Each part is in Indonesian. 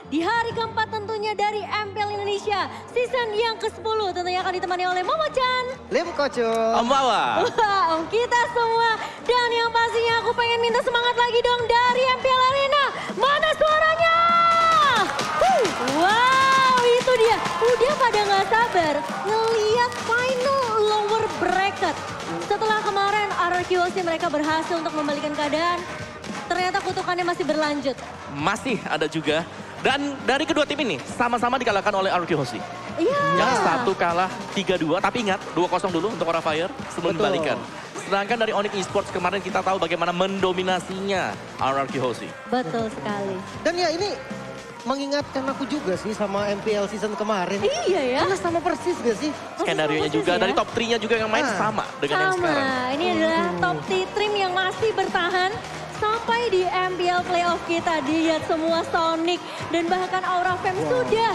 di hari keempat tentunya dari MPL Indonesia season yang ke-10 tentunya akan ditemani oleh Momo-chan, Lim Koco, Om Wawa. wah, Om kita semua, dan yang pastinya aku pengen minta semangat lagi dong dari MPL Arena. Mana suaranya? Wow, itu dia. Udah pada nggak sabar ngeliat final lower bracket. Setelah kemarin RRQOC mereka berhasil untuk membalikan keadaan, ternyata kutukannya masih berlanjut. Masih ada juga. Dan dari kedua tim ini sama-sama dikalahkan oleh RRQOC. Iya. Yang satu kalah 3-2, tapi ingat 2-0 dulu untuk Aura Fire sebelum Betul. dibalikan. Sedangkan dari Onyx Esports kemarin kita tahu bagaimana mendominasinya RRQOC. Betul sekali. dan ya ini mengingatkan aku juga sih sama MPL season kemarin. Iya ya. Karena sama persis gak sih? Skenario-nya juga, ya? dari top 3-nya juga yang main sama dengan yang sekarang. Sama, ini adalah top 3 tim yang masih bertahan sampai di MPL playoff kita. Dilihat semua Sonic dan bahkan Aura Fam sudah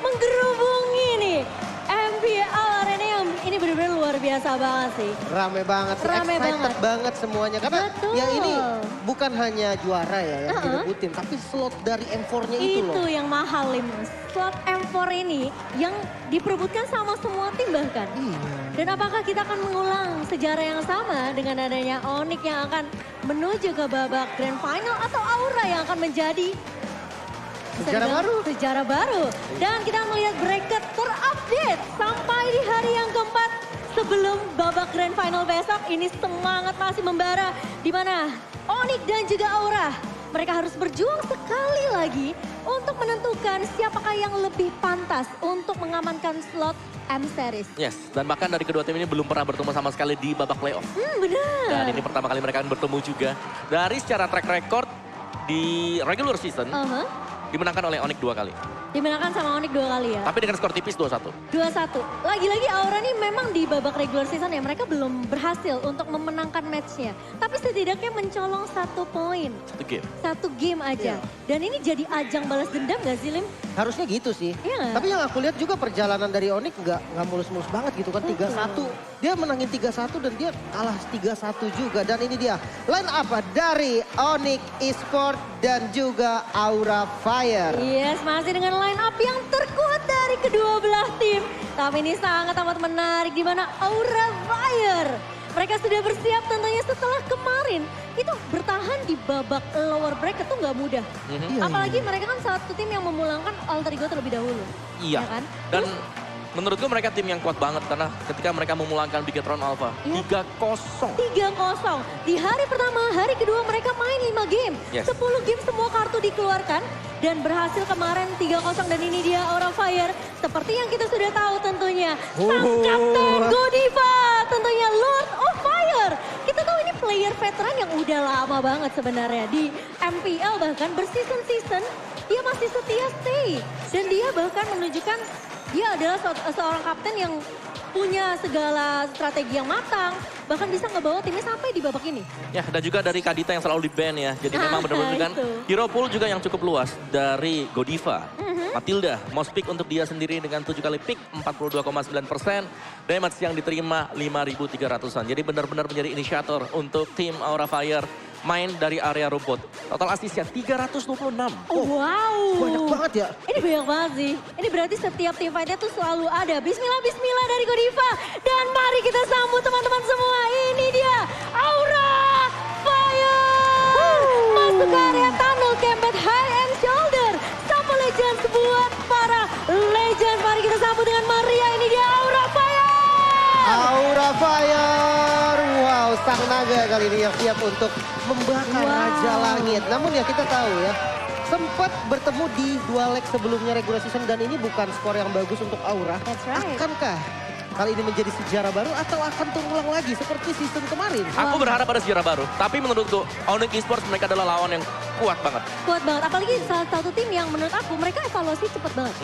menggerubungi nih MPL Arena yang ini benar-benar luar biasa banget sih. Rame banget, sih, Rame excited banget semuanya. Karena Betul. ya ini bukan hanya juara ya yang direbutin, tapi slot dari M4-nya itu loh. Itu yang mahal nih Mas. Slot M4 ini yang diperebutkan sama semua tim bahkan. Iya. Dan apakah kita akan mengulang sejarah yang sama dengan adanya Onyx yang akan menuju ke babak Grand Final atau Aura yang akan menjadi bisa Sejarah dibilang baru. sejarah baru. Dan kita melihat bracket terupdate sampai di hari yang keempat sebelum babak Grand Final besok. Ini semangat masih membara di mana Onyx dan juga Aura mereka harus berjuang sekali lagi untuk menentukan siapakah yang lebih pantas untuk mengamankan slot M-Series. Yes, dan bahkan dari kedua tim ini belum pernah bertemu sama sekali di babak playoff. Benar. Dan ini pertama kali mereka akan bertemu juga. Dari secara track record di regular season, dimenangkan oleh Onyx 2 kali. Dimenangkan sama Onyx 2 kali ya. Tapi dengan skor tipis 2-1. 2-1. Lagi-lagi Aura nih memang di babak regular season ya mereka belum berhasil untuk memenangkan matchnya. Tapi setidaknya mencolong 1 poin. 1 game. 1 game aja. Dan ini jadi ajang balas dendam gak sih Lim? Harusnya gitu sih. Iya nggak? Tapi yang aku lihat juga perjalanan dari Onyx nggak mulus-mulus banget gitu kan. 3-1. Dia menangin 3-1 dan dia kalah 3-1 juga. Dan ini dia line up dari Onyx Esports dan juga Aura Fire. Yes, masih dengan line up yang terkuat dari kedua belah tim. Tapi ini sangat amat menarik di mana Aura Fire. Mereka sudah bersiap tentunya setelah kemarin itu bertahan di babak lower bracket tuh nggak mudah. Iya, Apalagi mereka kan satu tim yang memulangkan alter ego terlebih dahulu. Iya. Ya kan? Dan Terus, menurutku mereka tim yang kuat banget karena ketika mereka memulangkan Bigetron Alpha Iya. 3-0. 3-0. Di hari pertama, hari kedua mereka main 5 game. Yes. 10 game semua kartu dikeluarkan. Dan berhasil kemarin 3-0 dan ini dia Aura Fire. Seperti yang kita sudah tahu tentunya. Sang Kapten Godiva, tentunya Lord of Fire. Kita tahu ini player veteran yang udah lama banget sebenarnya. Di MPL bahkan berseason-season dia masih setia stay. Dan dia bahkan menunjukkan dia adalah seorang kapten yang punya segala strategi yang matang, bahkan bisa ngebawa timnya sampai di babak ini. Ya, dan juga dari Kadita yang selalu di-ban ya. Jadi memang benar-benar kan itu. hero pool juga yang cukup luas dari Godiva. Matilda, most pick untuk dia sendiri dengan 7 kali pick, 42,9%. Damage yang diterima 5.300-an. Jadi benar-benar menjadi inisiator untuk tim Aura Fire. Main dari area rumput. Total asisnya 326. Wow. Banyak banget ya. Ini banyak banget sih. Ini berarti setiap tim fight-nya tuh selalu ada. Bismillah, bismillah dari Godiva. Dan mari kita sambut teman-teman semua. Ini dia Aura Fire. Masuk ke area tunnel Combat High and Shoulder. Sampo Legends buat para Legends. Mari kita sambut dengan Maria. Ini dia Aura Fire. Aura Fire, wow, sang naga kali ini yang siap untuk membakar Raja Langit. Namun ya kita tahu ya, sempat bertemu di 2 leg sebelumnya regular season dan ini bukan skor yang bagus untuk Aura. That's right. Akankah kali ini menjadi sejarah baru atau akan terulang lagi seperti season kemarin? Aku berharap ada sejarah baru. Tapi menurutku Onyx Esports mereka adalah lawan yang kuat banget. Kuat banget, apalagi salah satu tim yang menurut aku mereka evaluasi cepat banget.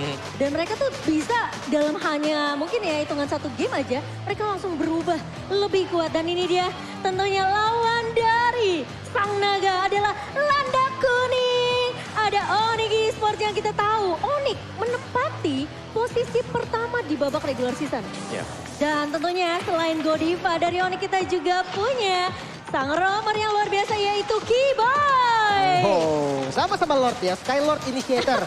Dan mereka tuh bisa dalam hanya mungkin ya hitungan 1 game aja, mereka langsung berubah lebih kuat. Dan ini dia tentunya lawan dari Sang Naga adalah Landak Kuning. Ada Onyx Esports yang kita tahu, Onyx menempati posisi pertama di babak regular season. Ya. Dan tentunya selain Godiva dari Onyx kita juga punya sang roamer yang luar biasa yaitu Kibai. Oh. Sama-sama Lord ya, Sky Lord Initiator.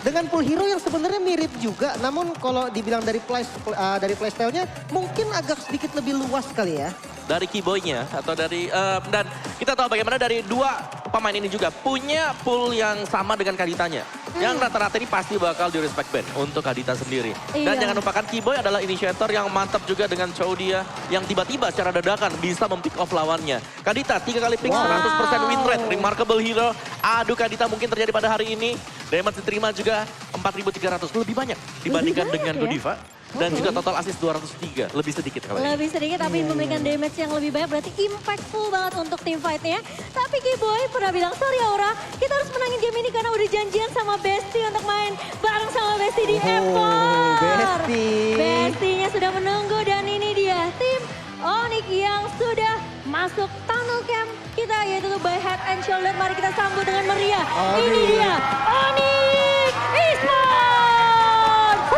Dengan pool hero yang sebenarnya mirip juga, namun kalau dibilang dari playstyle-nya mungkin agak sedikit lebih luas kali ya. Dari keyboynya atau dari dan kita tahu bagaimana dari dua pemain ini juga punya pool yang sama dengan Kaditanya. Yang rata-rata ini pasti bakal di respect band untuk Kadita sendiri. Dan Iya. jangan lupakan Keyboy adalah initiator yang mantap juga dengan Chow dia yang tiba-tiba secara dadakan bisa mempick off lawannya. Kadita 3 kali pick 100% win rate, remarkable hero. Adu Kadita mungkin terjadi pada hari ini. Damage diterima juga 4.300, lebih banyak dibandingkan banyak dengan ya? Godiva. Dan juga total assist 203, lebih sedikit kali ini. Lebih sedikit tapi memberikan damage yang lebih banyak berarti impactful banget untuk tim fight-nya. Tapi Keyboy pernah bilang, sorry Aura, kita harus menangin game ini karena udah janjian sama Besti untuk main bareng sama Besti di Empor. Besti. Bestinya sudah menunggu dan ini dia tim Onyx yang sudah masuk tunnel camp kita yaitu by Head and Shoulder. Mari kita sambut dengan meriah. Ini dia Onyx Esports.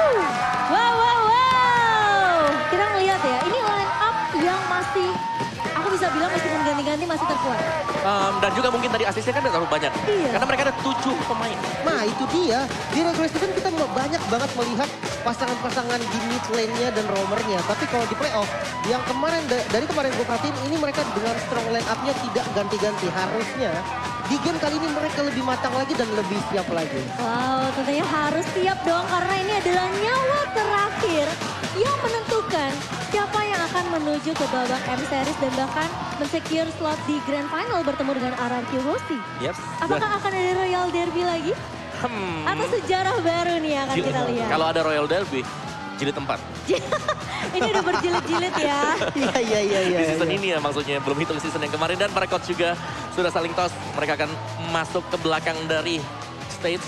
Wow, wow, wow. Kita ngeliat ya, ini line up yang masih, aku bisa bilang meskipun ganti-ganti masih terkuat. Dan juga mungkin tadi asisnya kan terlalu banyak. Iya. Karena mereka ada 7 pemain. Nah itu dia, di regular season kita banyak banget melihat pasangan-pasangan di mid lane-nya dan roamernya. Tapi kalau di playoff, yang kemarin, dari kemarin gue perhatiin ini mereka dengan strong line up-nya tidak ganti-ganti. Harusnya di game kali ini mereka lebih matang lagi dan lebih siap lagi. Wow, tentunya harus siap dong karena ini adalah nyawa terakhir yang menentukan siapa yang akan menuju ke babak M-Series dan bahkan mensecure slot di Grand Final bertemu dengan RRQ Rossi. Yep. Apakah akan ada Royal Derby lagi? Atau sejarah baru nih yang akan kita lihat? Kalau ada Royal Derby, jilid 4. Ini udah berjilid-jilid ya. Iya. Di season ini ya maksudnya, belum hitung season yang kemarin. Dan para coach juga sudah saling toss. Mereka akan masuk ke belakang dari stage.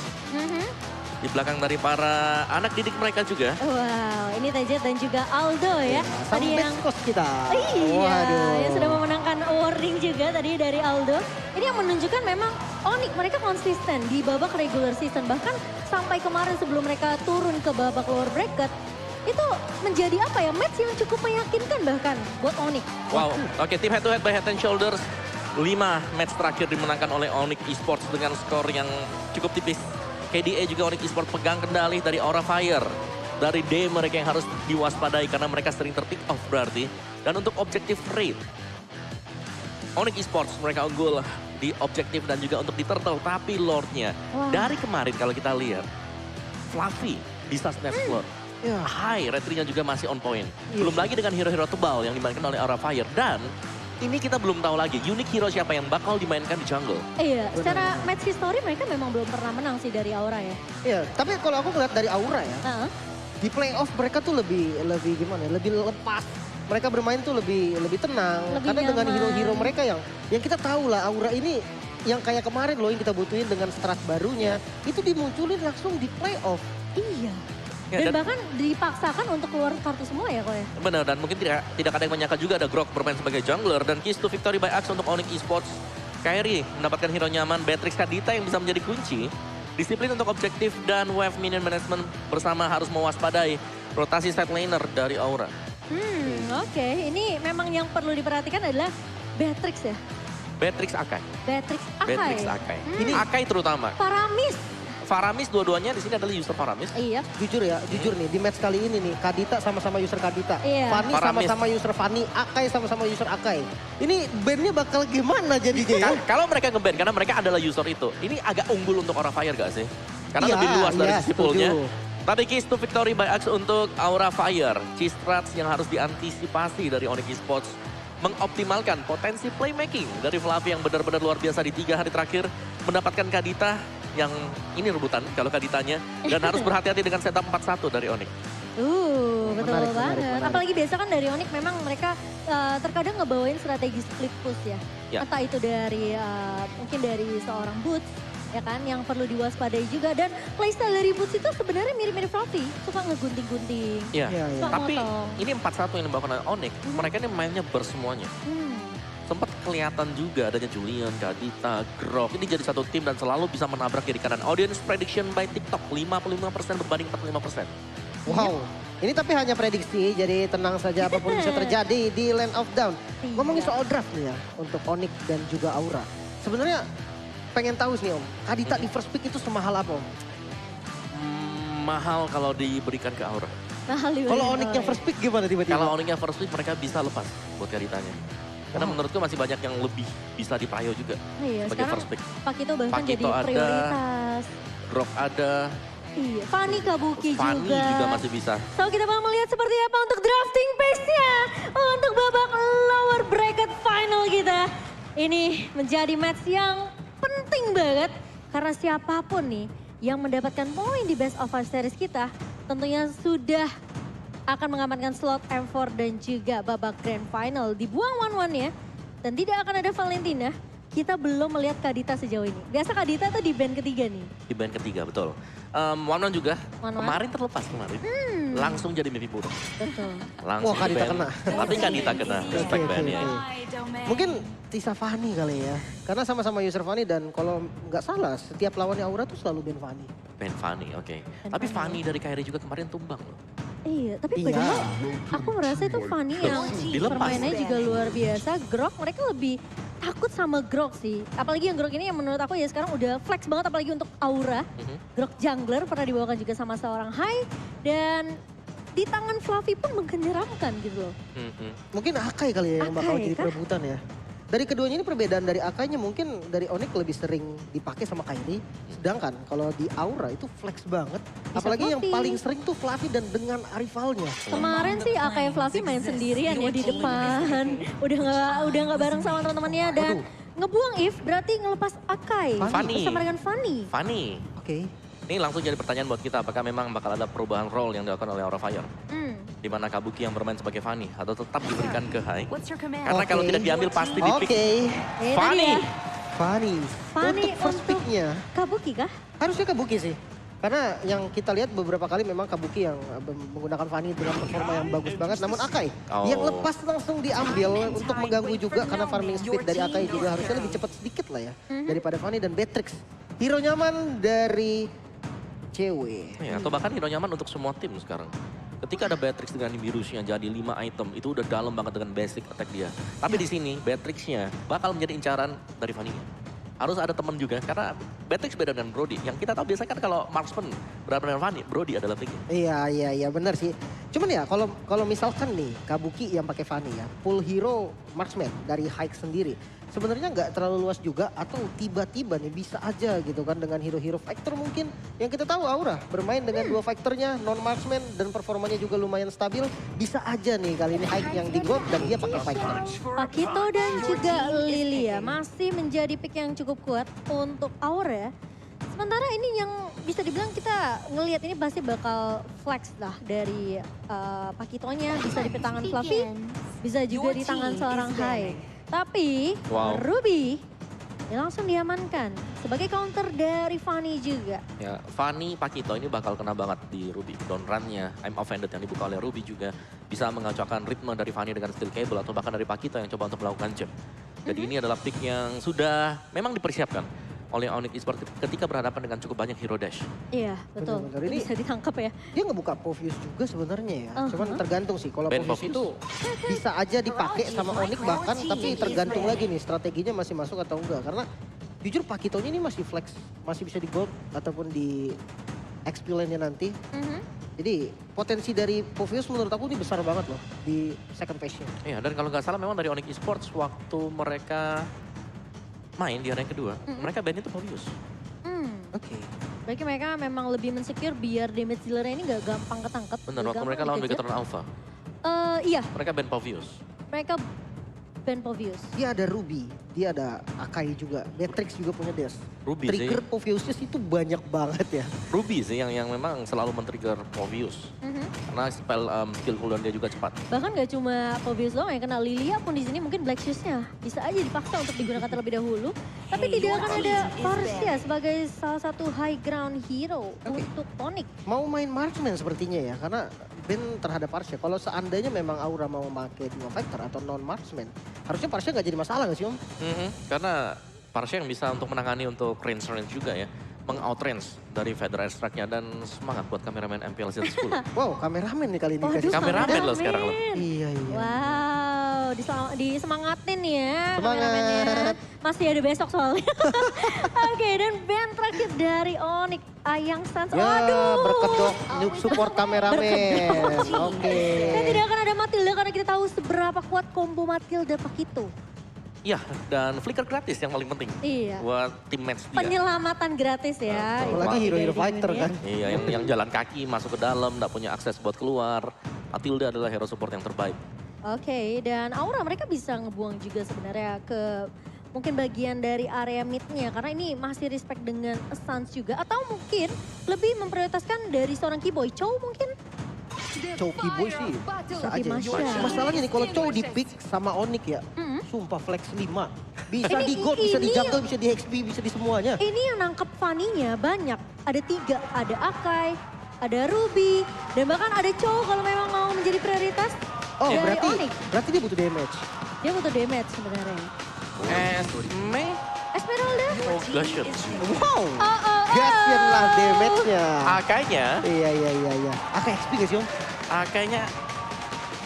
Di belakang dari para anak didik mereka juga. Wow, ini Tejet dan juga Aldo ya. Sama best coach kita. Iya, Waduh. yang sudah memenangkan awarding juga tadi dari Aldo. Ini yang menunjukkan memang Onyx mereka konsisten di babak regular season. Bahkan sampai kemarin sebelum mereka turun ke babak lower bracket, itu menjadi apa ya, match yang cukup meyakinkan bahkan buat Onyx. Wow, oke, tim head to head by Head and Shoulders. 5 match terakhir dimenangkan oleh Onyx Esports dengan skor yang cukup tipis. KDA juga Onyx Esports pegang kendali dari Aura Fire. Dari D mereka yang harus diwaspadai karena mereka sering terpick off berarti. Dan untuk objektif rate, Onyx Esports mereka unggul di objektif dan juga untuk di turtle. Tapi Lordnya, dari kemarin kalau kita lihat, Fluffy bisa snatch slot. High, retrinya juga masih on point. Belum lagi dengan hero-hero tebal yang dimainkan oleh Aura Fire. Dan ini kita belum tahu lagi unique hero siapa yang bakal dimainkan di jungle. Iya, secara match history mereka memang belum pernah menang sih dari Aura ya. Iya, tapi kalau aku ngeliat dari Aura ya, di playoff mereka tuh lebih gimana ya, lebih lepas. Mereka bermain tuh lebih tenang. Lebih karena dengan nyaman. hero-hero mereka yang kita tahu lah Aura ini yang kayak kemarin loh yang kita butuhin dengan strat barunya, itu dimunculin langsung di playoff. Iya. Ya, Dan bahkan dipaksakan untuk keluar kartu semua ya kok ya. Benar, dan mungkin tidak ada yang menyangka juga ada Grok bermain sebagai jungler. Dan keys to victory by Axe untuk Onyx Esports. Kairi mendapatkan hero nyaman, Beatrix Kadita yang bisa menjadi kunci. Disiplin untuk objektif dan wave minion management bersama harus mewaspadai rotasi side laner dari Aura. Oke. Ini memang yang perlu diperhatikan adalah Beatrix ya. Beatrix Akai. Beatrix Akai. Beatrix Akai. Ini Akai terutama. Paramis. Faramis dua-duanya di sini adalah user Faramis. Iya. Jujur nih di match kali ini nih, Kadita sama-sama user Kadita. Iya. Fanny Faramis. sama-sama user Fanny, Akai sama-sama user Akai. Ini bandnya bakal gimana jadinya ya? Kalau mereka nge-ban karena mereka adalah user itu, ini agak unggul untuk Aura Fire gak sih? Karena Iya, lebih luas dari iya, sisi setuju. poolnya. Tapi keys to victory by Axe untuk Aura Fire. Key strats yang harus diantisipasi dari Onyx Esports. Mengoptimalkan potensi playmaking dari Fluffy yang benar-benar luar biasa di 3 hari terakhir. Mendapatkan Kadita yang ini rebutan kalau Kaditanya. Dan harus berhati-hati dengan setup 4-1 dari Onyx. Betul Menarik, banget. menarik. Apalagi biasa kan dari Onyx memang mereka terkadang ngebawain strategi split push ya. Ya. Entah itu dari mungkin dari seorang Boots ya kan yang perlu diwaspadai juga. Dan playstyle dari Boots itu sebenarnya mirip-mirip Fluffy. Suka ngegunting-gunting. Iya. Iya, iya. Suka Tapi motong. ini 4-1 yang dibawakan oleh Onyx. Mereka ini mainnya bersemuanya. Sempat kelihatan juga adanya Julian, Kadita, Grok. Ini jadi satu tim dan selalu bisa menabrak kiri kanan. Audience prediction by TikTok 55% berbanding 45%. Wow. Ini tapi hanya prediksi, jadi tenang saja apapun bisa terjadi di Land of Down. Iya. Ngomongin soal draft nih ya, untuk Onyx dan juga Aura. Sebenarnya pengen tahu sih Om, Kadita di first pick itu semahal apa Om? Mahal kalau diberikan ke Aura. Mahal juga. Kalau Onyx yang first pick gimana tiba-tiba? Kalau Onyx yang first pick mereka bisa lepas buat Kaditanya. Karena menurutku masih banyak yang lebih bisa diprayo juga Iya, sebagai sekarang first pick. Pakito bahkan jadi Pakito ada, prioritas. Grok ada, Iya, Fanny Kabuki Fanny juga masih bisa. So kita bakal melihat seperti apa untuk drafting pace-nya. Untuk babak lower bracket final kita. Ini menjadi match yang penting banget. Karena siapapun nih yang mendapatkan poin di Best of 5 series kita. Tentunya sudah akan mengamankan slot M4 dan juga babak grand final. Dibuang 1-1 ya. Dan tidak akan ada Valentina. Kita belum melihat Kadita sejauh ini. Biasa Kadita tuh di band ketiga nih. Di band ketiga, betul. One juga, One-one. kemarin terlepas kemarin. Langsung jadi mimpi buruk. Betul. Langsung Wah, Kadita di band. kena. Tapi Kadita kena, respect Oke, bandnya. oke. Mungkin Tisa Fanny kali ya. Karena sama-sama user Fanny dan kalau nggak salah setiap lawannya Aura tuh selalu ban Fanny. Band Fanny, oke. Band Tapi Fanny. Fanny dari Kairi juga kemarin tumbang loh. Iya, tapi Iya. padahal aku merasa itu Fanny yang Dilepas. permainannya juga luar biasa. Grok mereka lebih takut sama Grok sih. Apalagi yang Grok ini yang menurut aku ya sekarang udah flex banget apalagi untuk Aura. Grok jungler pernah dibawakan juga sama seorang Hai. Dan di tangan Fluffy pun menyeramkan gitu loh. Mungkin Akai kali ya yang bakal Akai jadi kah? perebutan ya. Dari keduanya ini perbedaan dari Akainya mungkin dari Onyx lebih sering dipakai sama Kairi. Sedangkan kalau di Aura itu flex banget. Bisa Apalagi yang Fluffy. paling sering tuh Fluffy dan dengan rivalnya. Kemarin sih Akai Fluffy main sendirian ya di depan. Udah nggak bareng sama teman-temannya dan ngebuang If berarti ngelepas Akai Fanny. bersama dengan Fanny. Fanny, Oke. ini langsung jadi pertanyaan buat kita. Apakah memang bakal ada perubahan role yang dilakukan oleh Aura Fire? Di mana Kabuki yang bermain sebagai Fanny atau tetap diberikan ke Hai? Karena kalau Oke. tidak diambil pasti di pick Oke. Itu Fanny. dia. Fanny. Fanny Untuk first untuk picknya Kabuki kah? harusnya Kabuki sih. Karena yang kita lihat beberapa kali memang Kabuki yang menggunakan Fanny dengan performa yang bagus banget. Namun Akai yang lepas langsung diambil untuk mengganggu juga karena farming speed dari Akai juga harusnya lebih cepat sedikit lah ya. Daripada Fanny dan Beatrix. Hero nyaman dari cewek. Ya, atau bahkan hero nyaman untuk semua tim sekarang. Ketika ada Beatrix dengan Nimbirusnya jadi 5 item, itu udah dalam banget dengan basic attack dia. Tapi di sini Beatrixnya bakal menjadi incaran dari Fanny. Harus ada teman juga, karena Beatrix beda dengan Brody. Yang kita tahu biasanya kan kalau marksman berada dengan Fanny, Brody adalah picknya. Iya benar sih. Cuman ya kalau misalkan nih Kabuki yang pakai Fanny ya, full hero marksman dari Hike sendiri. Sebenarnya nggak terlalu luas juga atau tiba-tiba nih bisa aja gitu kan dengan hero-hero fighter mungkin. Yang kita tahu Aura bermain dengan dua fighternya non marksman dan performanya juga lumayan stabil. Bisa aja nih kali ini Hike yang di gold dan dia pakai fighter. Pakito dan juga Lilia masih menjadi pick yang cukup kuat untuk Aura. Sementara ini yang bisa dibilang kita ngelihat ini pasti bakal flex lah dari Pakitonya. Bisa di tangan Fluffy, bisa juga di tangan seorang Hai. Tapi Ruby ya langsung diamankan sebagai counter dari Fanny juga. Ya, Fanny Pakito ini bakal kena banget di Ruby. Down run-nya I'm Offended yang dibuka oleh Ruby juga bisa mengacaukan ritme dari Fanny dengan steel cable atau bahkan dari Pakito yang coba untuk melakukan jump. Jadi ini adalah pick yang sudah memang dipersiapkan oleh Onyx Esports ketika berhadapan dengan cukup banyak hero dash. Iya betul, Benar-benar. itu Ini- bisa ditangkap ya. Dia ngebuka Povius juga sebenarnya ya. Cuman Uh-huh. tergantung sih kalau Ben Povius Povius. itu bisa aja dipakai sama Onyx bahkan tapi tergantung lagi nih strateginya masih masuk atau enggak. Karena jujur Pakitonya ini masih flex, masih bisa di gold ataupun di XP lane-nya nanti. Jadi potensi dari Povius menurut aku ini besar banget loh di second phase-nya. Iya, dan kalau nggak salah memang dari Onyx Esports waktu mereka main di arena yang kedua, mereka ban itu Povius. Oke. Berarti mereka memang lebih mensecure biar damage dealer-nya ini gak gampang ketangkep. Benar, gak waktu gampang mereka lawan dikejar. Megatron Alpha, Iya, mereka ban Povius. mereka ban Povius. Dia ada Ruby, dia ada Akai juga, Beatrix juga punya Dash. Ruby Trigger sih, Poviusnya itu banyak banget ya. Ruby sih yang memang selalu men-trigger Povius. Karena spell skill cooldown dia juga cepat. Bahkan gak cuma Povius doang yang kena, Lilia pun di sini mungkin Black Shoes-nya bisa aja dipaksa untuk digunakan terlebih dahulu. Tapi tidak akan ada Parsia sebagai salah satu high ground hero untuk Onyx. Mau main marksman sepertinya ya, karena Ben terhadap Parsia. Kalau seandainya memang Aura mau memakai dua fighter atau non marksman, harusnya Parsia nggak jadi masalah nggak sih Om? Karena Parsia yang bisa untuk menangani untuk range juga ya. Meng-outrange dari Fedra Extract-nya dan semangat buat kameramen MPL Z10. Wow, kameramen nih kali ini. Waduh, dikasih. Kameramen loh sekarang loh. Iya. Wow, disemangatin ya. Semangat. kameramennya. Masih ada besok soalnya. Oke, dan band terakhir dari Onyx, Ayang Sans. Ya, Waduh. berkedok support kameramen. Oke. Dan tidak akan ada Matilda karena kita tahu seberapa kuat combo Matilda Pakito. Iya, dan flicker gratis yang paling penting. Iya. Buat tim match dia. Penyelamatan gratis ya. Betul. Apalagi Ini hero-hero dari fighter Demon ya. kan. Iya, yang jalan kaki masuk ke dalam, nggak punya akses buat keluar. Matilda adalah hero support yang terbaik. Oke, dan Aura mereka bisa ngebuang juga sebenarnya ke mungkin bagian dari area mid-nya. Karena ini masih respect dengan Sans juga. Atau mungkin lebih memprioritaskan dari seorang Keyboy. Chow mungkin? Chow Keyboy sih bisa Lebih aja. masya. Masalahnya nih kalau Chow di pick sama Onyx ya. Sumpah flex 5. Bisa Ini- di gold, bisa di ini- jungle, bisa di XP, bisa di semuanya. Ini yang nangkep Fanny-nya banyak. Ada 3, ada Akai, ada Ruby, dan bahkan ada Chow kalau memang mau menjadi prioritas Oh dari berarti Onyx. dia butuh damage. Dia butuh damage sebenarnya. Esme, Esmeralda? oh Gusion. Wow. Oh. Gaskin lah damage-nya. Akainya, Iya. Aka XP gak sih Om? Akainya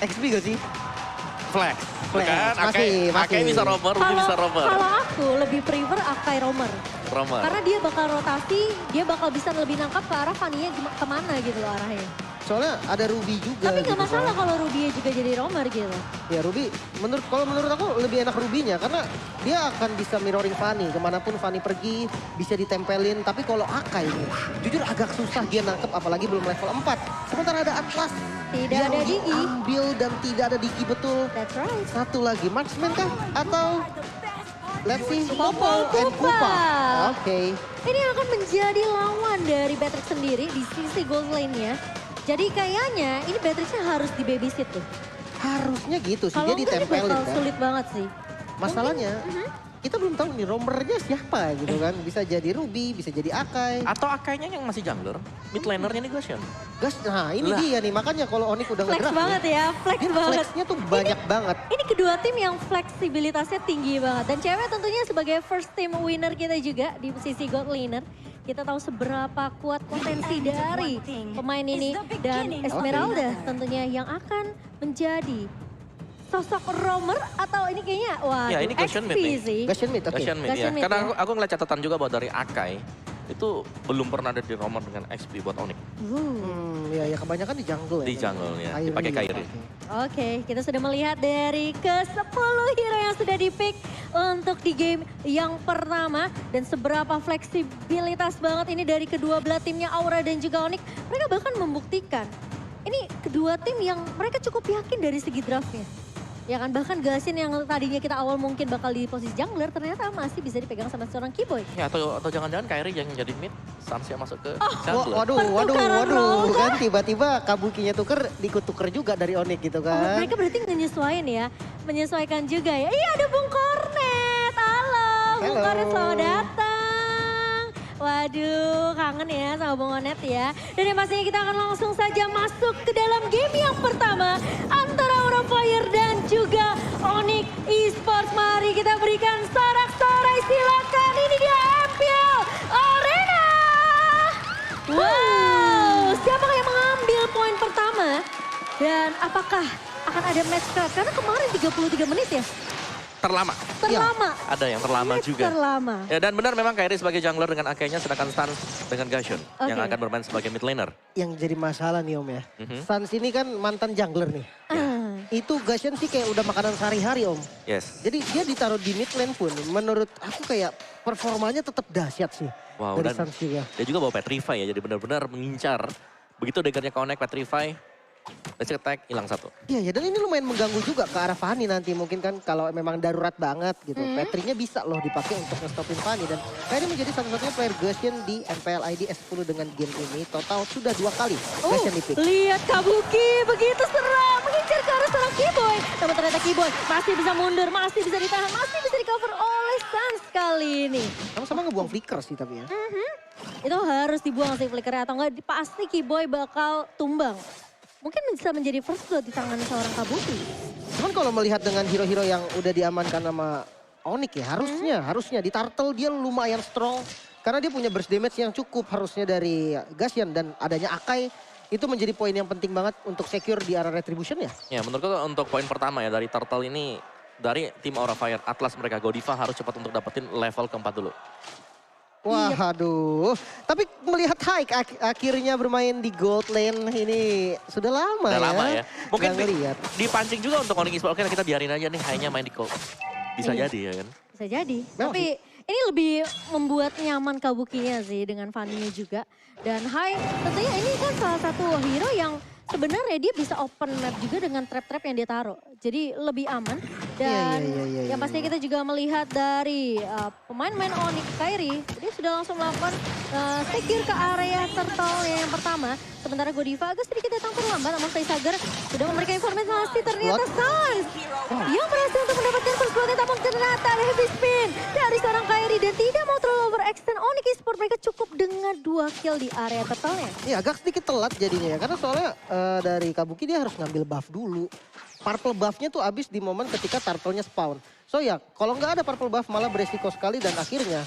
XP gak sih? flex. Flex, Bukan, masih. Akai bisa romer, Ruby bisa romer. Kalau aku lebih prefer Akai Romer. Romer. Karena dia bakal rotasi, dia bakal bisa lebih nangkap ke arah Fanny-nya kemana gitu loh arahnya. Soalnya ada Ruby juga. Tapi nggak gitu masalah kan. kalau Ruby juga jadi Romer gitu. Ya Ruby, kalau menurut aku lebih enak Ruby-nya karena dia akan bisa mirroring Fanny. Kemanapun Fanny pergi bisa ditempelin. Tapi kalau Akai ini jujur agak susah dia nangkep apalagi belum level 4. Sementara ada Atlas. Tidak Dia ada Digi Digi. ambil dan tidak ada Digi betul. That's right. Satu lagi marksman kah? Atau let's see Popol Popol and Kupa. Kupa. Oke. Ini akan menjadi lawan dari Beatrix sendiri di sisi gold lane-nya. Jadi kayaknya ini Beatrixnya harus di babysit tuh. Harusnya gitu sih, Kalau dia enggak ini ditempelin bakal kan. sulit banget sih. Masalahnya kita belum tahu nih romernya siapa gitu kan. Bisa jadi Ruby, bisa jadi Akai. Atau Akainya yang masih jungler, mid lanernya nih Gusion. Gas, nah ini Lah. dia nih. Makanya kalau Onyx udah Flex ngedraft banget nih, ya, flex dia banget. flexnya tuh banyak banget. Ini kedua tim yang fleksibilitasnya tinggi banget. Dan cewek tentunya sebagai first team winner kita juga di sisi gold laner. Kita tahu seberapa kuat potensi dari pemain ini. Dan Esmeralda tentunya yang akan menjadi sosok romer atau ini kayaknya wah Ya, ini Gusion XP mid nih. sih. Gassion mid, oke. Gusion mid ya. Gusion mid Karena ya. aku ngeliat catatan juga bahwa dari Akai itu belum pernah ada di romer dengan XP buat Onyx. Ya kebanyakan di jungle ya. Di jungle ya, Kairi dipakai ya, Kairi. pakai. Oke, kita sudah melihat dari ke-10 hero yang sudah di-pick untuk di game yang pertama. Dan seberapa fleksibilitas banget ini dari kedua belah timnya Aura dan juga Onyx. Mereka bahkan membuktikan, ini kedua tim yang mereka cukup yakin dari segi draftnya. Ya kan, bahkan Gassin yang tadinya kita awal mungkin bakal di posisi jungler, ternyata masih bisa dipegang sama seorang Keyboy. Ya, atau jangan-jangan Kairi yang jadi mid, Sansya masuk ke jungler. Waduh, Pertukaran role kan tiba-tiba Kabukinya tuker, diikut tuker juga dari Onyx gitu Oh, kan. mereka berarti menyesuaikan ya, menyesuaikan juga ya. Iya ada Bung Kornet, halo Bung Halo. Kornet selamat datang. Waduh kangen ya sama Bung Kornet ya. Dan yang pastinya kita akan langsung saja masuk ke dalam game yang pertama antara Aura Fire dan juga Onyx Esports. Mari kita berikan sorak-sorai, silakan ini dia MPL Arena. Wow, siapa yang mengambil poin pertama? Dan apakah akan ada match cut? Karena kemarin 33 menit ya, Terlama. terlama. Ada yang terlama Match juga. terlama. Ya, dan benar memang Kairi sebagai jungler dengan Akainya, sedangkan Sans dengan Gusion yang Oke. akan bermain sebagai mid laner. Yang jadi masalah nih Om ya. Mhm. Sans ini kan mantan jungler nih. Ah, Itu Gassion sih kayak udah makanan sehari-hari Om. Yes. Jadi dia ditaruh di mid lane pun menurut aku kayak performanya tetap dahsyat sih. Wow, dari dan Sans juga. dia juga bawa Petrify ya, jadi benar-benar mengincar. Begitu daggernya connect Petrify, basic attack hilang satu. Iya ya, dan ini lumayan mengganggu juga ke arah Fanny nanti mungkin kan kalau memang darurat banget gitu. Petrinya bisa loh dipakai untuk nge-stopin Fanny dan Kairi menjadi satu-satunya player Gassion di MPL ID S10 dengan game ini. Total sudah 2 kali Gassion di pick. lihat Kabuki begitu seram mengincar ke arah seorang Keyboy. Namun ternyata Keyboy masih bisa mundur, masih bisa ditahan, masih bisa di-cover oleh Sans kali ini. Sama-sama ngebuang flicker sih tapi ya. Itu harus dibuang sih flickernya atau enggak pasti Keyboy bakal tumbang. Mungkin bisa menjadi first blood di tangan seorang Kabuki. Cuman kalau melihat dengan hero-hero yang udah diamankan sama Onyx ya, harusnya di Turtle dia lumayan strong. Karena dia punya burst damage yang cukup harusnya dari Gassion dan adanya Akai itu menjadi poin yang penting banget untuk secure di arah Retribution ya. Ya menurutku untuk poin pertama ya dari Turtle ini, dari tim Aura Fire Atlas mereka Godiva harus cepat untuk dapetin level keempat dulu. Wah, aduh. Tapi melihat Haik akhirnya bermain di gold lane ini sudah lama Udah ya. lama ya. Mungkin Nggak ngeliat. dipancing juga untuk Onyx Esports. Oke kita biarin aja nih hanya main di gold. Bisa Iya. jadi ya kan. Bisa jadi. Memang Tapi ini lebih membuat nyaman Kabukinya sih dengan Fanny-nya juga. Dan Hai tentunya ini kan salah satu hero yang sebenarnya dia bisa open map juga dengan trap-trap yang dia taruh. Jadi lebih aman. Dan Iya, yang pasti kita juga melihat dari pemain-pemain Onyx Kairi. Dia sudah langsung melakukan secure ke area turtle yang pertama. Sementara Godiva agak sedikit datang terlambat. Namun Facehugger sudah memberikan informasi ternyata Sans. Yang berhasil untuk mendapatkan first blood. Namun ternyata ada heavy spin dari seorang Kairi. Dan tidak mau terlalu overextend Onyx Esports. Mereka cukup dengan 2 kill di area turtle-nya. Iya agak sedikit telat jadinya ya. Karena soalnya dari Kabuki dia harus ngambil buff dulu. Purple buff-nya tuh habis di momen ketika turtle-nya spawn. So ya kalau nggak ada purple buff malah beresiko sekali dan akhirnya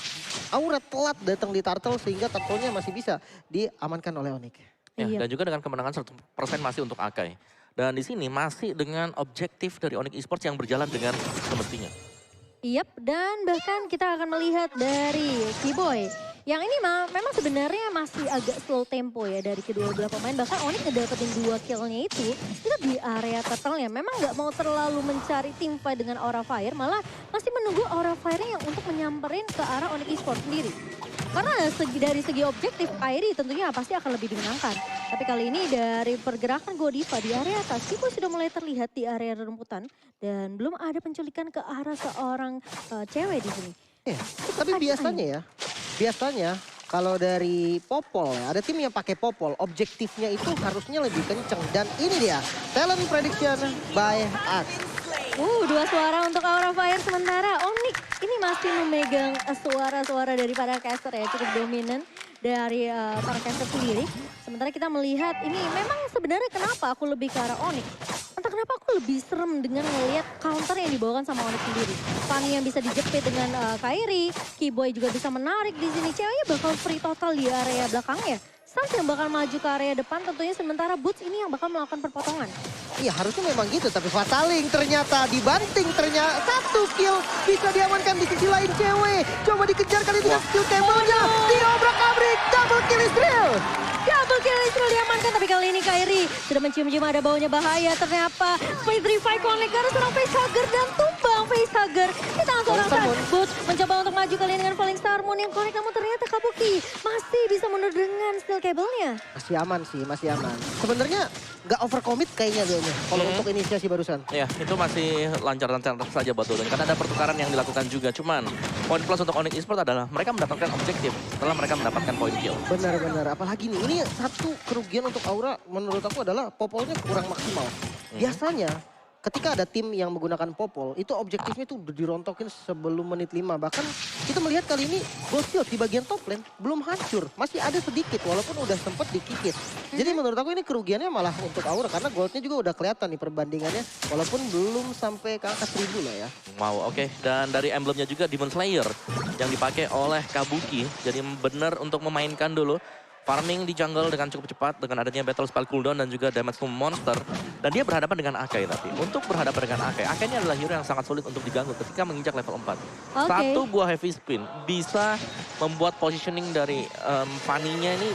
Aura telat datang di turtle sehingga turtle-nya masih bisa diamankan oleh Onyx. Ya, Iya. dan juga dengan kemenangan 100% masih untuk Akai. Dan di sini masih dengan objektif dari Onyx Esports yang berjalan dengan semestinya. Yap, dan bahkan kita akan melihat dari Keyboy. Yang ini memang sebenarnya masih agak slow tempo ya dari kedua belah pemain. Bahkan Onyx ngedapetin 2 kill-nya itu di area turtle-nya. Memang nggak mau terlalu mencari teamfight dengan Aura Fire. Malah masih menunggu Aura Fire yang untuk menyamperin ke arah Onyx Esports sendiri. Karena dari segi objektif, Kairi tentunya pasti akan lebih dimenangkan. Tapi kali ini dari pergerakan Godiva di area atas, Keyboy sudah mulai terlihat di area rumputan. Dan belum ada penculikan ke arah seorang cewek di sini. Iya, tapi biasanya kalau dari Popol ya, ada tim yang pakai Popol, objektifnya itu harusnya lebih kenceng. Dan ini dia, talent prediction by Axe. 2 suara untuk Aura Fire, sementara Onyx ini masih memegang suara-suara dari para caster ya, cukup dominan dari para caster sendiri. Sementara kita melihat ini memang sebenarnya kenapa aku lebih ke arah Onyx. Entah kenapa aku lebih serem dengan ngelihat counter yang dibawakan sama Onyx sendiri. Fanny yang bisa dijepit dengan Kairi, Keyboy juga bisa menarik di sini. Ceweknya bakal free total di area belakangnya. Sans yang bakal maju ke area depan tentunya, sementara Boots ini yang bakal melakukan perpotongan. Iya harusnya memang gitu, tapi Fataling ternyata dibanting, ternyata 1 kill bisa diamankan di sisi lain cewek. Coba dikejar kali dengan skill table-nya, diobrak-abrik, double kill Israel. Double kill Israel diamankan, tapi kali ini Kairi sudah mencium-cium ada baunya bahaya. Ternyata Space Revive connect karena seorang Facehugger dan tumbang Facehugger di tangan seorang Sans. Boots mencoba untuk maju kali ini dengan Falling Star Moon yang connect, namun ternyata Kabuki masih bisa mundur dengan steel cable-nya. Masih aman sih, masih aman. Sebenarnya nggak overcommit kayaknya dia kalau untuk inisiasi barusan. Ya itu masih lancar-lancar saja betul. Karena ada pertukaran yang dilakukan juga. Cuman poin plus untuk Onyx Esports adalah mereka mendapatkan objektif setelah mereka mendapatkan poin kill. Benar-benar, apalagi nih, ini satu kerugian untuk Aura menurut aku adalah Popolnya kurang maksimal. Biasanya ketika ada tim yang menggunakan Popol, itu objektifnya tuh dirontokin sebelum menit 5. Bahkan kita melihat kali ini Gold Shield di bagian top lane belum hancur. Masih ada sedikit walaupun udah sempet dikikis. Jadi menurut aku ini kerugiannya malah untuk Aura karena goldnya juga udah kelihatan nih perbandingannya. Walaupun belum sampai ke angka 1000 lah ya. Wow, oke. Dan dari emblemnya juga Demon Slayer yang dipakai oleh Kabuki. Jadi benar untuk memainkan dulu. Farming di jungle dengan cukup cepat dengan adanya battle spell cooldown dan juga damage to monster. Dan dia berhadapan dengan Akai tapi. Untuk berhadapan dengan Akai, Akai ini adalah hero yang sangat sulit untuk diganggu ketika menginjak level 4. Satu buah heavy spin bisa membuat positioning dari Fanny-nya ini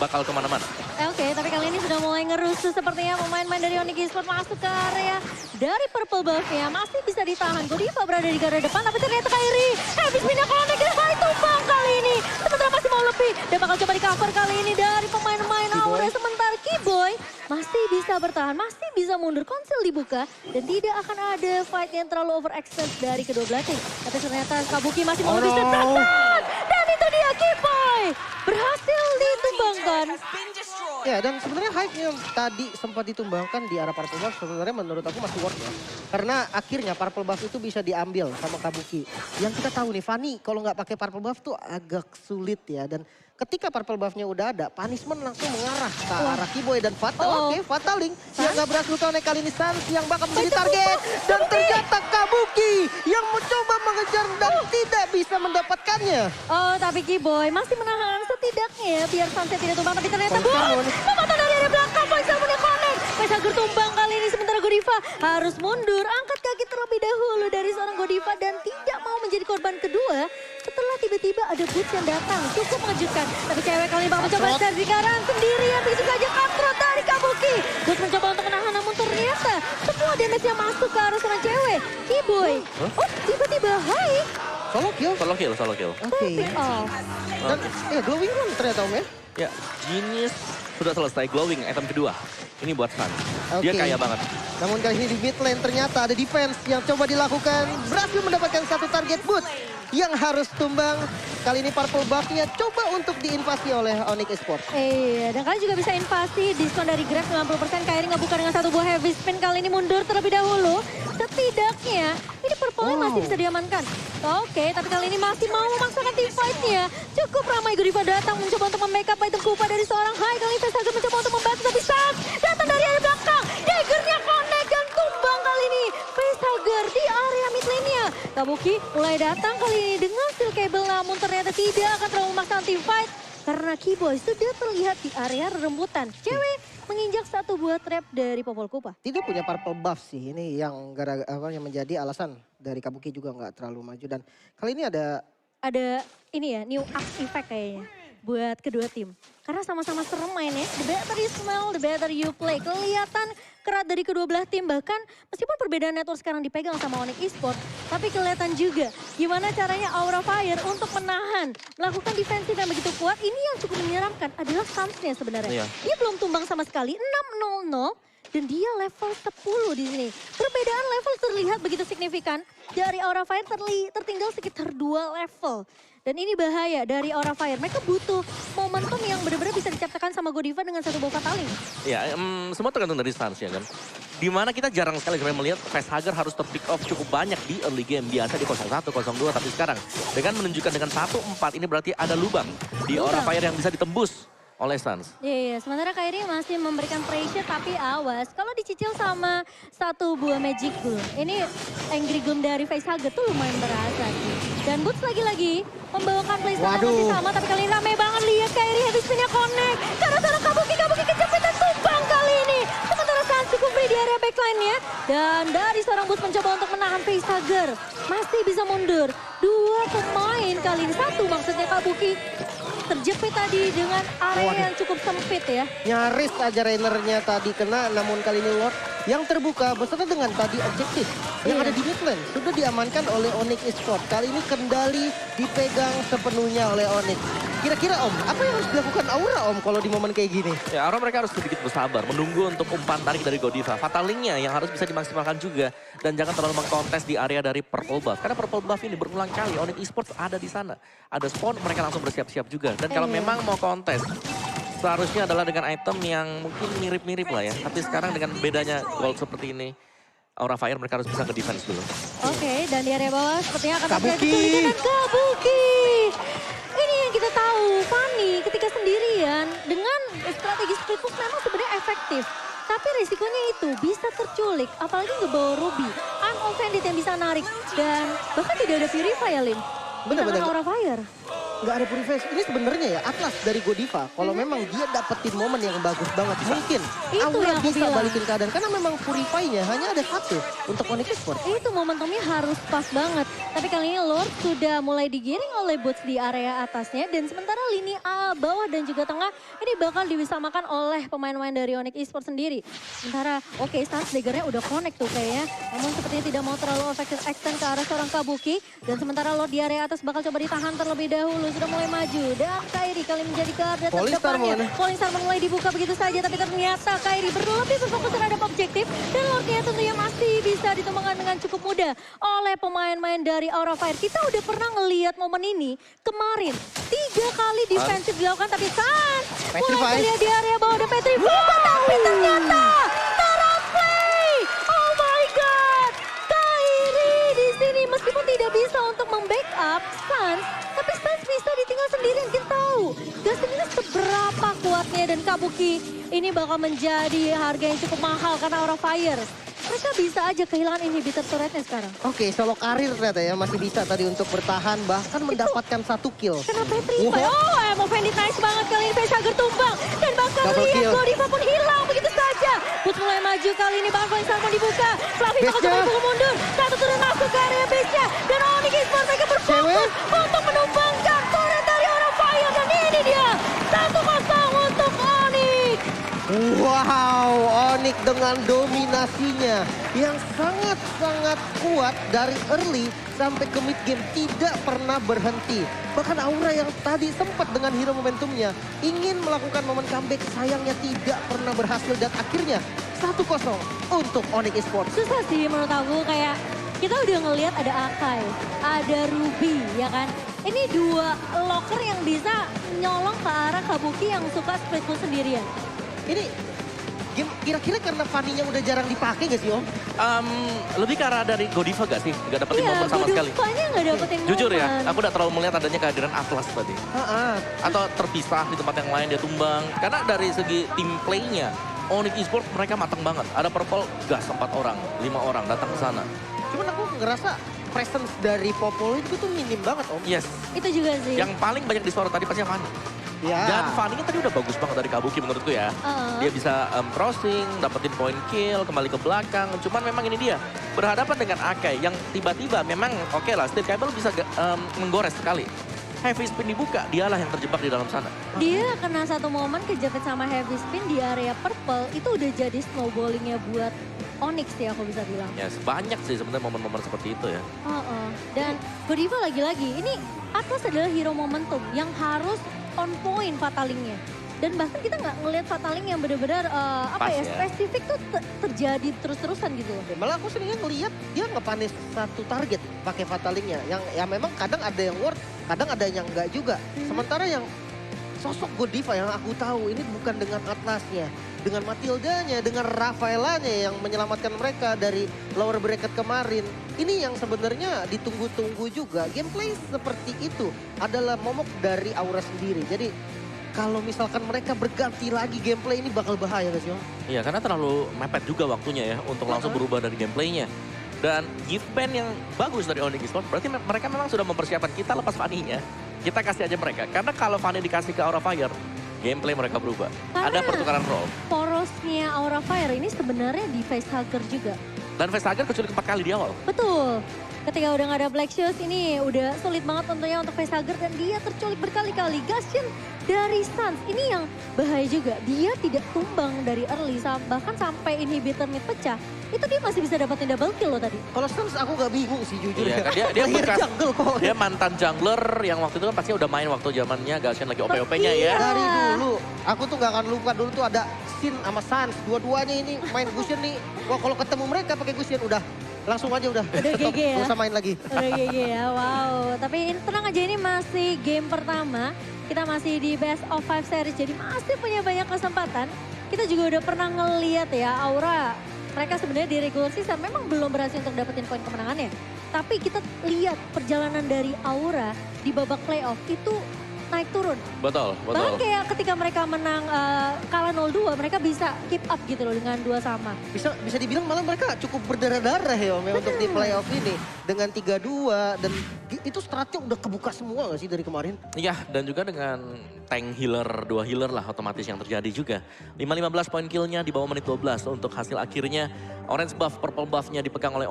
bakal kemana-mana. Oke, tapi kali ini sudah mulai ngerusuh sepertinya pemain-pemain dari Onyx Esports masuk ke area dari purple buff-nya. Masih bisa ditahan, Godiva berada di garda depan tapi ternyata Kairi habis pindah connect dan Hai tumbang kali ini. Sementara masih mau lebih dan bakal coba di cover kali ini dari pemain-pemain Aura. Sementara Keyboy masih bisa bertahan, masih bisa mundur, konsol dibuka dan tidak akan ada fight yang terlalu overextend dari kedua belah tim. Tapi ternyata Kabuki masih mau lebih cepat dan itu dia Keyboy berhasil ditumbangkan. Ya dan sebenarnya hype yang tadi sempat ditumbangkan di arah Purple Buff sebenarnya menurut aku masih worth ya. Karena akhirnya Purple Buff itu bisa diambil sama Kabuki. Yang kita tahu nih Fanny kalau nggak pakai Purple Buff tuh agak sulit ya. Dan ketika Purple Buff-nya udah ada, punishment langsung mengarah ke arah Keyboy dan Fatal. Oke, Fataling yang nggak berhasil connect kali ini Sans yang bakal menjadi target. Dan ternyata Kabuki yang mencoba mengejar dan tidak bisa mendapatkannya. Oh, tapi Keyboy masih menahan setidaknya biar Sunset tidak tumbang. Tapi ternyata Boots memotong dari area belakang. harus mundur, angkat kaki terlebih dahulu dari seorang Godiva dan tidak mau menjadi korban kedua. Setelah tiba-tiba ada Boots yang datang, cukup mengejutkan. Tapi cewek kali ini bakal mencoba dari sekarang sendirian, begitu saja Cutthroat dari Kabuki. Boots mencoba untuk menahan, namun ternyata semua damage yang masuk ke arah seorang cewek. Kiboy, oh tiba-tiba hai. Solo kill. Solo kill. Oke. Oh. Dan glowing run ternyata Om ya. Ya, Genius sudah selesai glowing item kedua. Ini buat Sun. Dia Oke. kaya banget. Namun kali ini di mid lane ternyata ada defense yang coba dilakukan. Berhasil mendapatkan satu target Boots yang harus tumbang. Kali ini purple buff-nya coba untuk diinvasi oleh Onyx Esports. Iya, dan kalian juga bisa invasi diskon dari Grab 90%. Kairi ngebuka dengan satu buah heavy spin. Kali ini mundur terlebih dahulu. Setidaknya ini purple masih bisa diamankan. Oke, tapi kali ini masih mau memaksakan team fight-nya. Cukup ramai Godiva datang mencoba untuk membackup item Kupa dari seorang Hai. Kali ini Facehugger mencoba untuk membantu, tapi Sans datang dari area belakang. Daggernya connect dan tumbang kali ini. Facehugger di area mid lane-nya. Kabuki mulai datang kali ini dengan steel cable, namun ternyata tidak akan terlalu memaksakan team fight. Karena Kiboy sudah terlihat di area rembutan. Cewek menginjak satu buah trap dari Popol Kupa. Tidak punya purple buff sih, ini yang yang menjadi alasan dari Kabuki juga nggak terlalu maju. Dan kali ini ada ini ya, new axe effect kayaknya buat kedua tim. Karena sama-sama serem mainnya, the better you smell, the better you play. Kelihatan kerat dari kedua belah tim, bahkan meskipun perbedaan network sekarang dipegang sama Onyx Esports, tapi kelihatan juga gimana caranya Aura Fire untuk menahan, melakukan defensif yang begitu kuat. Ini yang cukup menyeramkan adalah Sans-nya sebenarnya. Iya. Dia belum tumbang sama sekali, 6-0-0. Dan dia level 10 di sini. Perbedaan level terlihat begitu signifikan. Dari Aura Fire tertinggal sekitar 2 level. Dan ini bahaya dari Aura Fire. Mereka butuh momentum yang benar-benar bisa diciptakan sama Godiva dengan satu buah Fataling. Ya, semua tergantung dari stance ya kan. Dimana kita jarang sekali melihat Facehugger harus ter-pick off cukup banyak di early game. Biasa di 0-1, 0-2, tapi sekarang dengan menunjukkan dengan 1-4 ini berarti ada lubang di Aura Fire yang bisa ditembus oleh Sans. Iya, sementara Kairi masih memberikan pressure tapi awas. Kalau dicicil sama satu buah Magic Gloom, ini Angry Gloom dari Facehugger tuh lumayan berasa sih. Dan Boots lagi-lagi membawakan playstyle yang masih sama, tapi kali ini rame banget. Lihat Kairi habis punya connect. Karena seorang Kabuki kejepit dan tumbang kali ini. Sementara Sans cukup free di area backline-nya. Dan dari seorang Boots mencoba untuk menahan Facehugger. Masih bisa mundur. Dua pemain kali ini, satu maksudnya Kabuki. Terjepit tadi dengan area yang cukup sempit ya. nyaris aja Rainernya tadi kena, namun kali ini Lord yang terbuka beserta dengan tadi objektif yang ada di mid lane sudah diamankan oleh Onyx Esports. Kali ini kendali dipegang sepenuhnya oleh Onyx. Kira-kira Om, apa yang harus dilakukan Aura Om kalau di momen kayak gini? Ya, Aura mereka harus sedikit bersabar, menunggu untuk umpan tarik dari Godiva. Fatalingnya yang harus bisa dimaksimalkan juga. Dan jangan terlalu mengkontes di area dari Purple Buff. Karena Purple Buff ini berulang kali, Onyx Esports ada di sana. Ada spawn, mereka langsung bersiap-siap juga. Dan kalau memang mau kontes, seharusnya adalah dengan item yang mungkin mirip-mirip lah ya. Tapi sekarang dengan bedanya gold seperti ini, Aura Fire mereka harus bisa ke defense dulu. Oke, dan di area bawah sepertinya akan terjadi Kabuki. kesulitan dan Kabuki. Ini yang kita tahu, Fanny ketika sendirian dengan strategi split push memang sebenarnya efektif. Tapi risikonya itu bisa terculik, apalagi ngebawa Ruby. Unoffended yang bisa narik dan bahkan tidak ada Purify ya Lin. Benar-benar. Aura Fire. Nggak ada purifier. Ini sebenarnya ya Atlas dari Godiva. Kalau memang dia dapetin momen yang bagus banget. Mungkin Itu Aura yang aku bisa bilang. balikin keadaan. Karena memang purify-nya hanya ada satu untuk Onyx Esports. Itu momentumnya harus pas banget. Tapi kali ini Lord sudah mulai digiring oleh Boots di area atasnya. Dan sementara lini bawah dan juga tengah ini bakal diwisamakan oleh pemain-pemain dari Onyx Esports sendiri. Sementara oke, Sans daggernya udah connect tuh kayaknya. Namun sepertinya tidak mau terlalu effective extend ke arah seorang Kabuki. Dan sementara Lord di area atas bakal coba ditahan terlebih dahulu. Sudah mulai maju. Dan Kairi kali menjadi garda Polystar terdepannya. mana? Polystar mulai dibuka begitu saja. Tapi ternyata Kairi berlebih berfokus terhadap objektif. Dan Lordnya tentunya masih bisa ditumbangkan dengan cukup mudah oleh pemain-pemain dari Aura Fire. Kita udah pernah ngelihat momen ini kemarin. 3 kali defensif dilakukan. Tapi Sans mulai Petrify. terlihat di area bawah. Ada Petrify. Tapi ternyata terplay. Oh my God. Kairi di sini meskipun tidak bisa untuk membackup Sans. Tapi Sans bisa ditinggal sendirian. Kita tahu Dustin ini seberapa kuatnya. Dan Kabuki ini bakal menjadi harga yang cukup mahal karena Aura Fire. Mereka bisa aja kehilangan inhibitor turretnya sekarang. Oke, solo karir ternyata ya masih bisa tadi untuk bertahan bahkan mendapatkan 1 kill. Kena Petrify. Oh, Offended nice banget kali ini. Facehugger tumbang. Dan bakal Double lihat kill. Godiva pun hilang begitu saja. Puts mulai maju kali ini bahkan Pointstar mau dibuka. Fluffy bakal Base-nya. coba dibuka mundur. Satu turun masuk ke area base-nya. Dan Onyx Esports mereka Cewek. berfokus untuk menumbangkan turret dari Aura Fire. Dan ini dia 1-0 untuk Onyx. Wow, Onyx dengan dominasinya yang sangat-sangat kuat dari early sampai ke mid game tidak pernah berhenti. Bahkan Aura yang tadi sempat dengan hero momentumnya ingin melakukan momen comeback, sayangnya tidak pernah berhasil dan akhirnya 1-0 untuk Onyx Esports. Susah sih menurut aku, kayak kita udah ngelihat ada Akai, ada Ruby ya kan. Ini dua locker yang bisa nyolong ke arah Kabuki yang suka split push sendirian. Ini game kira-kira karena Fanny-nya udah jarang dipakai gak sih Om? Lebih ke arah dari Godiva gak sih? Gak dapetin momen sama sekali. Godufanya nggak dapetin momen. Jujur ya, aku udah terlalu melihat adanya kehadiran Atlas tadi. Atau terpisah di tempat yang lain, dia tumbang. Karena dari segi tim play-nya, Onyx Esports mereka matang banget. Ada Purple gas 4 orang, 5 orang datang ke sana. Cuman aku ngerasa presence dari Popolo itu tuh minim banget Om. Yes, Itu juga sih. yang paling banyak disorot tadi pasti Fanny. Ya. Dan Fanny tadi udah bagus banget dari Kabuki menurutku ya. Dia bisa crossing, dapetin point kill, kembali ke belakang. Cuman memang ini dia, berhadapan dengan Akai yang tiba-tiba memang oke lah, Steel Cable bisa menggores sekali. Heavy spin dibuka, dialah yang terjebak di dalam sana. Dia kena satu momen kejepit sama heavy spin di area purple, itu udah jadi snowballingnya buat Onyx ya aku bisa bilang. Yes, banyak sih sebenarnya momen-momen seperti itu ya. Dan Godiva lagi-lagi, ini Atlas adalah hero momentum yang harus on point fatalingnya. Dan bahkan kita nggak ngelihat fataling yang benar-benar Pas ya. spesifik tuh terjadi terus-terusan gitu loh. Malah aku seringnya ngeliat dia ngepanis satu target pakai fatalingnya. Yang ya memang kadang ada yang worth, kadang ada yang enggak juga. Sementara yang sosok Godiva yang aku tahu ini bukan dengan Atlasnya, dengan Matildanya, dengan Rafaelanya yang menyelamatkan mereka dari lower bracket kemarin. Ini yang sebenarnya ditunggu-tunggu juga. Gameplay seperti itu adalah momok dari Aura sendiri. Jadi kalau misalkan mereka berganti lagi gameplay ini bakal bahaya gak sih Om? Iya, karena terlalu mepet juga waktunya ya untuk langsung berubah dari gameplaynya. Dan gift ban yang bagus dari Onyx Esports, berarti mereka memang sudah mempersiapkan kita lepas Fanny-nya. Kita kasih aja mereka, karena kalau Fanny dikasih ke Aura Fire, gameplay mereka berubah. Ada pertukaran role. Porosnya Aura Fire ini sebenarnya di facehugger juga. Dan Facehugger kecuali 4 kali di awal. Betul. Ketika udah nggak ada Black Shoes ini udah sulit banget tentunya untuk facehugger dan dia terculik berkali-kali. Gashin dari Suns ini yang bahaya juga. Dia tidak tumbang dari early bahkan sampai inhibitor mid pecah. Itu dia masih bisa dapetin double kill loh tadi. Kalau Suns aku gak bingung sih jujur Iya, ya. kan dia Player bekas, jungle kok. dia mantan jungler yang waktu itu kan pasti udah main waktu zamannya Gashen lagi OP-OP-nya ya. Dari dulu, aku tuh gak akan lupa dulu tuh ada Sin sama Suns. Dua-duanya ini main Gusion nih. Wah kalau ketemu mereka pakai Gusion udah langsung aja udah. Udah Stop, GG ya. nggak usah main lagi. Udah GG ya, wow. Tapi tenang aja ini masih game pertama. Kita masih di best of 5 series jadi masih punya banyak kesempatan. Kita juga udah pernah ngeliat ya Aura. Mereka sebenarnya di regular season memang belum berhasil untuk dapetin poin kemenangannya. Tapi kita lihat perjalanan dari Aura di babak playoff itu naik turun. Betul, Bahkan betul. kayak ketika mereka menang kalah 0-2 mereka bisa keep up gitu loh dengan 2 sama. Bisa dibilang malah mereka cukup berdarah-darah ya Om ya untuk di playoff ini. Dengan 3-2 dan itu stratnya udah kebuka semua gak sih dari kemarin? Iya, dan juga dengan tank healer, 2 healer lah otomatis yang terjadi juga. 5-15 poin killnya di bawah menit 12 untuk hasil akhirnya orange buff, purple buffnya dipegang oleh